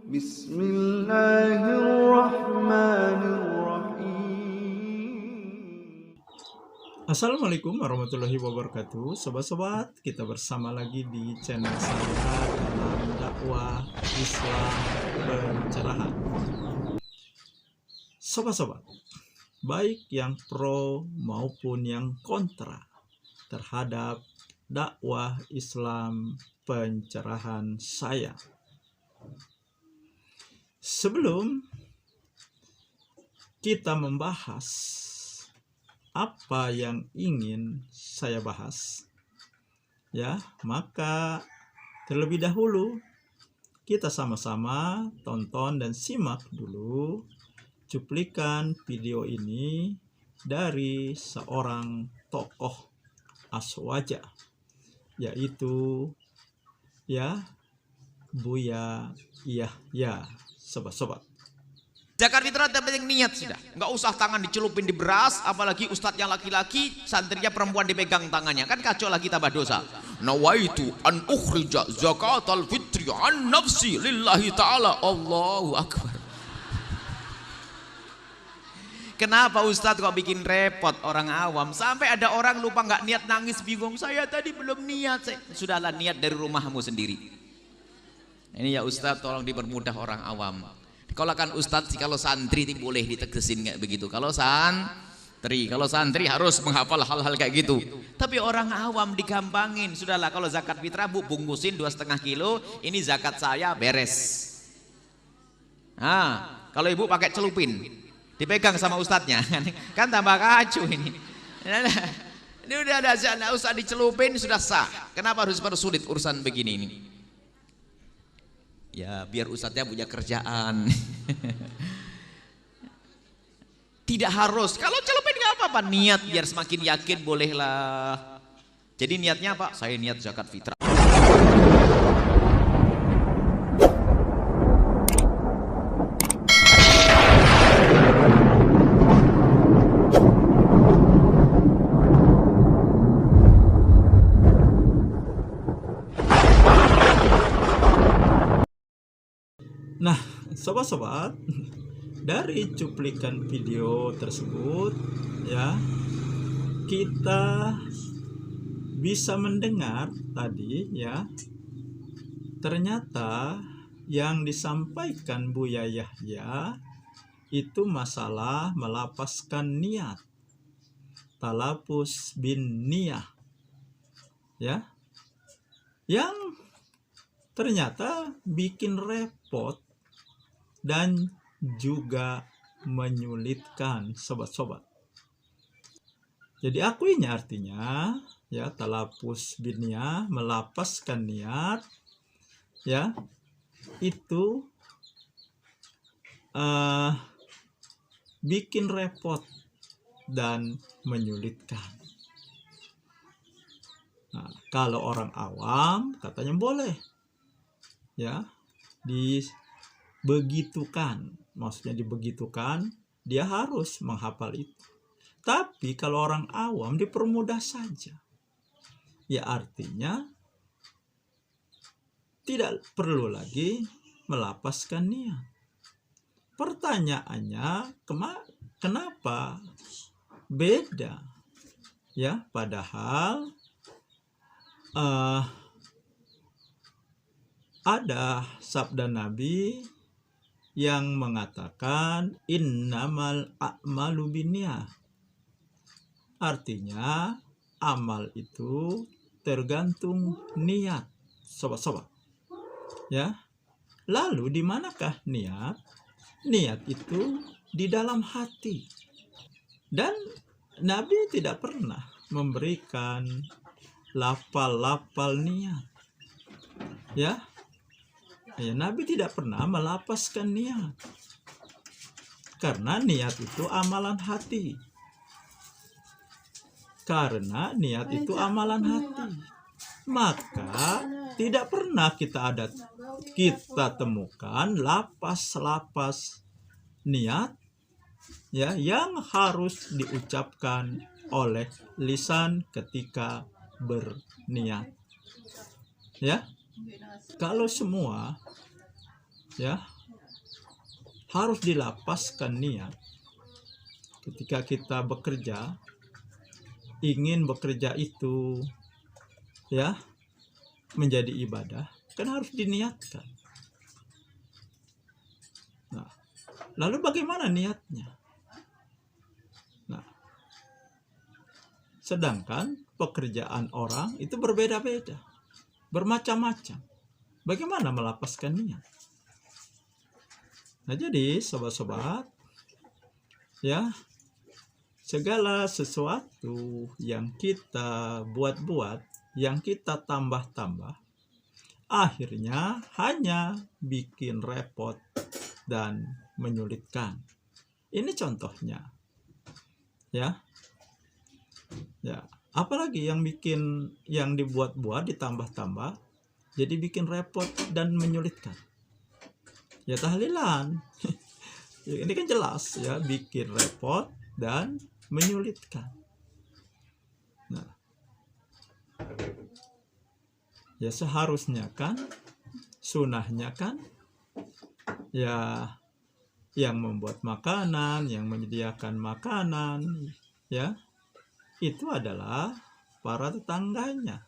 Bismillahirrahmanirrahim. Assalamualaikum warahmatullahi wabarakatuh. Sobat-sobat, kita bersama lagi di channel saya dalam dakwah Islam pencerahan. Sobat-sobat, baik yang pro maupun yang kontra terhadap dakwah Islam pencerahan saya. Sebelum kita membahas apa yang ingin saya bahas, ya, maka terlebih dahulu kita sama-sama tonton dan simak dulu cuplikan video ini dari seorang tokoh Aswaja, yaitu Buya Yahya. Sobat-sobat, Zakat fitrah yang penting niat sudah. Nggak usah tangan dicelupin di beras, apalagi ustadz yang laki-laki, santrinya perempuan dipegang tangannya. Kan kacau lagi tambah dosa. Nawaitu an ukhrija zakatal fitri an nafsi lillahi ta'ala. Allahu Akbar. Kenapa ustadz kok bikin repot orang awam? Sampai ada orang lupa nggak niat, nangis bingung. Saya tadi belum niat. Sudahlah, niat dari rumahmu sendiri. Ini ya ustadz, tolong dipermudah orang awam. Kalau kan ustadz, kalau santri boleh ditegesin kayak begitu. Kalau santri harus menghafal hal-hal kayak gitu. Tapi orang awam digampangin. Sudahlah, kalau zakat fitrah bu bungkusin 2,5 kilo. Ini zakat saya, beres. Nah, kalau ibu pakai celupin, dipegang sama ustadznya, kan tambah kacau ini. Ini udah ada, nggak usah dicelupin, sudah sah. Kenapa harus sulit urusan begini ini? Ya biar ustadznya punya kerjaan. Tidak harus, kalau celupin nggak apa-apa, niat biar semakin yakin bolehlah. Jadi niatnya apa? Saya niat zakat fitrah. nah, sobat-sobat, dari cuplikan video tersebut, ya, kita bisa mendengar tadi, ya, ternyata yang disampaikan Buya Yahya itu masalah melapaskan niat, talapus bin niyah, ya, yang ternyata bikin repot dan juga menyulitkan sobat-sobat. Jadi akuinya artinya, ya, talapus bin niyah, melapaskan niat, ya, itu bikin repot dan menyulitkan. Nah, kalau orang awam katanya boleh, ya, dibegitukan, maksudnya dibegitukan, dia harus menghafal itu. Tapi kalau orang awam dipermudah saja, ya, artinya tidak perlu lagi melapaskan niat. Pertanyaannya, kenapa beda, ya, padahal ada sabda Nabi yang mengatakan innamal a'malu binniyah. Artinya amal itu tergantung niat, sobat-sobat. Ya. Lalu di manakah niat? Niat itu di dalam hati. Dan Nabi tidak pernah memberikan lafal-lafal niat. Ya, Nabi tidak pernah melapaskan niat. Karena niat itu amalan hati. Karena niat itu amalan hati. Maka tidak pernah kita temukan lapas-lapas niat, ya, yang harus diucapkan oleh lisan ketika berniat. Ya, kalau semua ya, harus dilapaskan niat. Ketika kita bekerja, ingin bekerja itu ya menjadi ibadah, kan harus diniatkan. Nah, lalu bagaimana niatnya? Nah, sedangkan pekerjaan orang itu berbeda-beda, bermacam-macam. Bagaimana melapaskan niat? Nah, jadi sobat-sobat, ya, segala sesuatu yang kita buat-buat, yang kita tambah-tambah, akhirnya hanya bikin repot dan menyulitkan. Ini contohnya. Ya. Apalagi yang dibuat-buat, ditambah-tambah, jadi bikin repot dan menyulitkan. Ya, tahlilan. Ini kan jelas ya, bikin repot dan menyulitkan. Nah, ya seharusnya kan, sunahnya kan, ya yang membuat makanan, yang menyediakan makanan, ya itu adalah para tetangganya,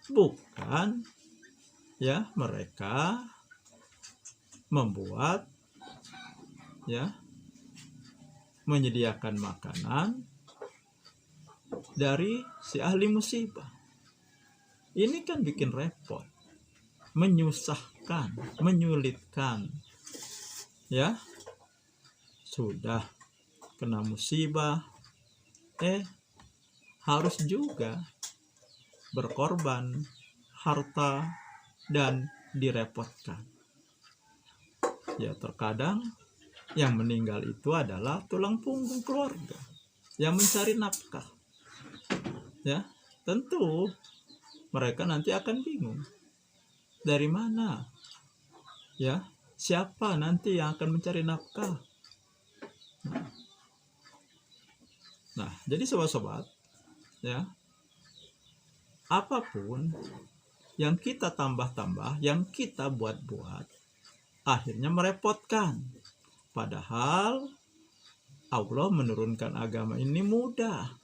bukan ya mereka membuat, ya, menyediakan makanan dari si ahli musibah. Ini kan bikin repot, menyusahkan, menyulitkan. Ya, sudah kena musibah, harus juga berkorban harta dan direpotkan. Ya, terkadang yang meninggal itu adalah tulang punggung keluarga yang mencari nafkah. Ya, tentu mereka nanti akan bingung. Dari mana? Ya, siapa nanti yang akan mencari nafkah? Nah, jadi sobat-sobat, ya, apapun yang kita tambah-tambah, yang kita buat-buat, akhirnya merepotkan. Padahal Allah menurunkan agama ini mudah.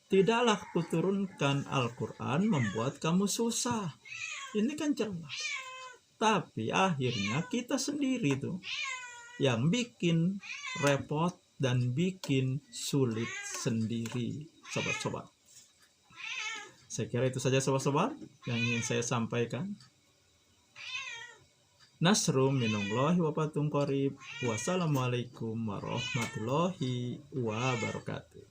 Tidaklah kuturunkan Al-Quran membuat kamu susah. Ini kan jelas. Tapi akhirnya kita sendiri tuh yang bikin repot dan bikin sulit sendiri, sobat-sobat. Saya kira itu saja sobat-sobat yang ingin saya sampaikan. Nasrum minallahi wa fathun qarib. Wassalamualaikum warahmatullahi wabarakatuh.